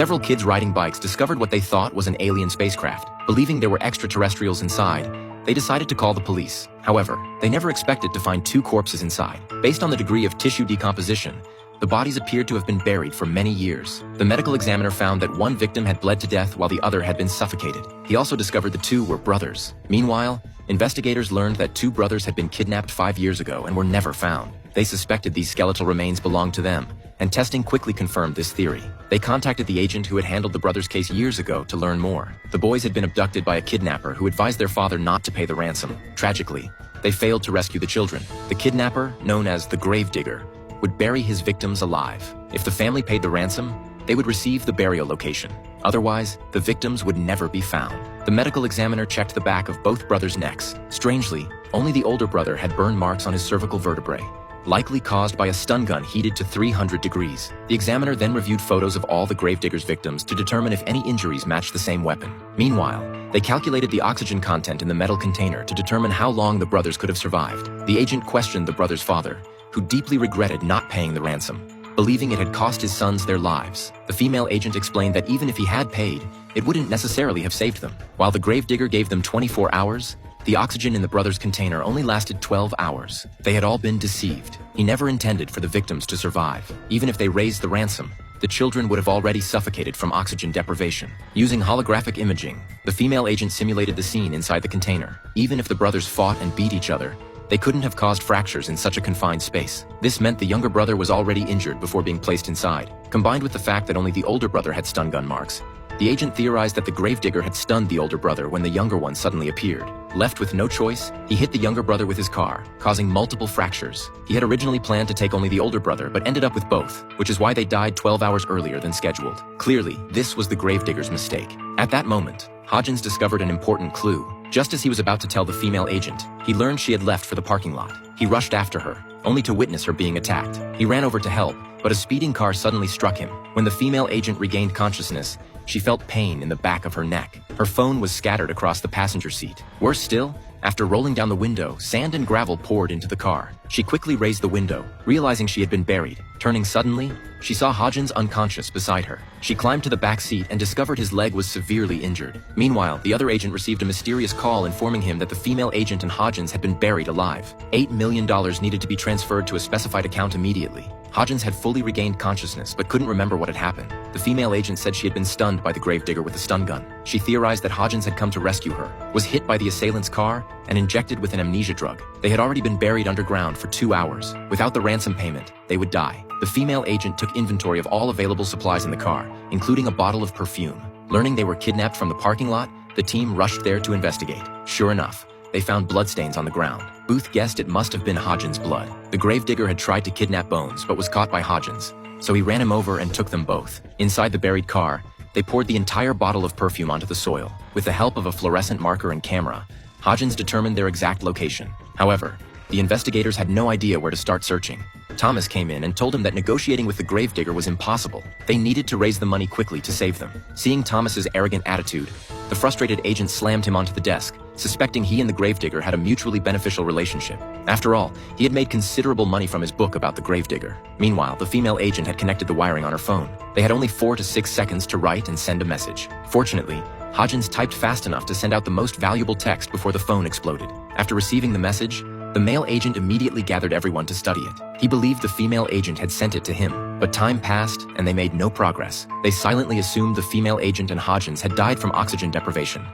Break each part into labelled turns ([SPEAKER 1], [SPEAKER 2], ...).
[SPEAKER 1] Several kids riding bikes discovered what they thought was an alien spacecraft. Believing there were extraterrestrials inside, they decided to call the police. However, they never expected to find two corpses inside. Based on the degree of tissue decomposition, the bodies appeared to have been buried for many years. The medical examiner found that one victim had bled to death while the other had been suffocated. He also discovered the two were brothers. Meanwhile, investigators learned that two brothers had been kidnapped 5 years ago and were never found. They suspected these skeletal remains belonged to them, and testing quickly confirmed this theory. They contacted the agent who had handled the brothers' case years ago to learn more. The boys had been abducted by a kidnapper who advised their father not to pay the ransom. Tragically, they failed to rescue the children. The kidnapper, known as the Gravedigger, would bury his victims alive. If the family paid the ransom, they would receive the burial location. Otherwise, the victims would never be found. The medical examiner checked the back of both brothers' necks. Strangely, only the older brother had burn marks on his cervical vertebrae, likely caused by a stun gun heated to 300 degrees. The examiner then reviewed photos of all the Gravedigger's victims to determine if any injuries matched the same weapon. Meanwhile, they calculated the oxygen content in the metal container to determine how long the brothers could have survived. The agent questioned the brothers' father, who deeply regretted not paying the ransom, believing it had cost his sons their lives. The female agent explained that even if he had paid, it wouldn't necessarily have saved them. While the Gravedigger gave them 24 hours, the oxygen in the brothers' container only lasted 12 hours. They had all been deceived. He never intended for the victims to survive. Even if they raised the ransom, the children would have already suffocated from oxygen deprivation. Using holographic imaging, the female agent simulated the scene inside the container. Even if the brothers fought and beat each other, they couldn't have caused fractures in such a confined space. This meant the younger brother was already injured before being placed inside. Combined with the fact that only the older brother had stun gun marks, the agent theorized that the Gravedigger had stunned the older brother when the younger one suddenly appeared. Left with no choice, he hit the younger brother with his car, causing multiple fractures. He had originally planned to take only the older brother, but ended up with both, which is why they died 12 hours earlier than scheduled. Clearly, this was the Gravedigger's mistake. At that moment, Hodgins discovered an important clue. Just as he was about to tell the female agent, he learned she had left for the parking lot. He rushed after her, only to witness her being attacked. He ran over to help, but a speeding car suddenly struck him. When the female agent regained consciousness, she felt pain in the back of her neck. Her phone was scattered across the passenger seat. Worse still, after rolling down the window, sand and gravel poured into the car. She quickly raised the window, realizing she had been buried. Turning suddenly, she saw Hodgins unconscious beside her. She climbed to the back seat and discovered his leg was severely injured. Meanwhile, the other agent received a mysterious call informing him that the female agent and Hodgins had been buried alive. $8 million needed to be transferred to a specified account immediately. Hodgins had fully regained consciousness but couldn't remember what had happened. The female agent said she had been stunned by the Gravedigger with a stun gun. She theorized that Hodgins had come to rescue her, was hit by the assailant's car, and injected with an amnesia drug. They had already been buried underground for 2 hours. Without the ransom payment, they would die. The female agent took inventory of all available supplies in the car, including a bottle of perfume. Learning they were kidnapped from the parking lot, the team rushed there to investigate. Sure enough, they found bloodstains on the ground. Booth guessed it must have been Hodgins' blood. The Gravedigger had tried to kidnap Bones, but was caught by Hodgins, so he ran him over and took them both. Inside the buried car, they poured the entire bottle of perfume onto the soil. With the help of a fluorescent marker and camera, Hodgins determined their exact location. However, the investigators had no idea where to start searching. Thomas came in and told him that negotiating with the Gravedigger was impossible. They needed to raise the money quickly to save them. Seeing Thomas's arrogant attitude, the frustrated agent slammed him onto the desk, suspecting he and the Gravedigger had a mutually beneficial relationship. After all, he had made considerable money from his book about the Gravedigger. Meanwhile, the female agent had connected the wiring on her phone. They had only 4 to 6 seconds to write and send a message. Fortunately, Hodgins typed fast enough to send out the most valuable text before the phone exploded. After receiving the message, the male agent immediately gathered everyone to study it. He believed the female agent had sent it to him, but time passed and they made no progress. They silently assumed the female agent and Hodgins had died from oxygen deprivation,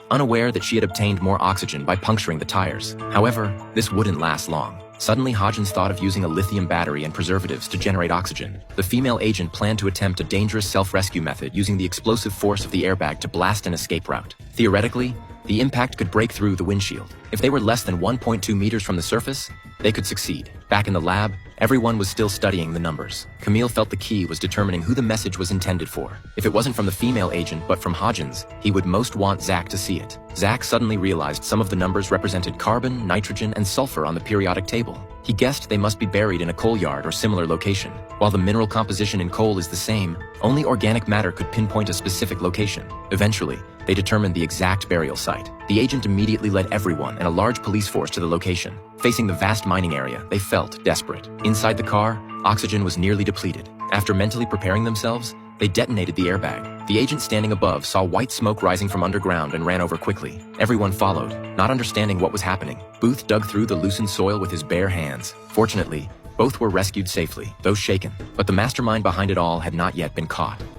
[SPEAKER 1] unaware that she had obtained more oxygen by puncturing the tires. However, this wouldn't last long. Suddenly, Hodgins thought of using a lithium battery and preservatives to generate oxygen. The female agent planned to attempt a dangerous self-rescue method using the explosive force of the airbag to blast an escape route. Theoretically, the impact could break through the windshield. If they were less than 1.2 meters from the surface, they could succeed. Back in the lab, everyone was still studying the numbers. Camille felt the key was determining who the message was intended for. If it wasn't from the female agent but from Hodgins, he would most want Zach to see it. Zach suddenly realized some of the numbers represented carbon, nitrogen, and sulfur on the periodic table. He guessed they must be buried in a coal yard or similar location. While the mineral composition in coal is the same, only organic matter could pinpoint a specific location. Eventually, they determined the exact burial site. The agent immediately led everyone and a large police force to the location. Facing the vast mining area, they felt desperate. Inside the car, oxygen was nearly depleted. After mentally preparing themselves, They detonated the airbag. The agent standing above saw white smoke rising from underground and ran over quickly. Everyone followed, not understanding what was happening. Booth dug through the loosened soil with his bare hands. Fortunately, both were rescued safely, though shaken. But the mastermind behind it all had not yet been caught.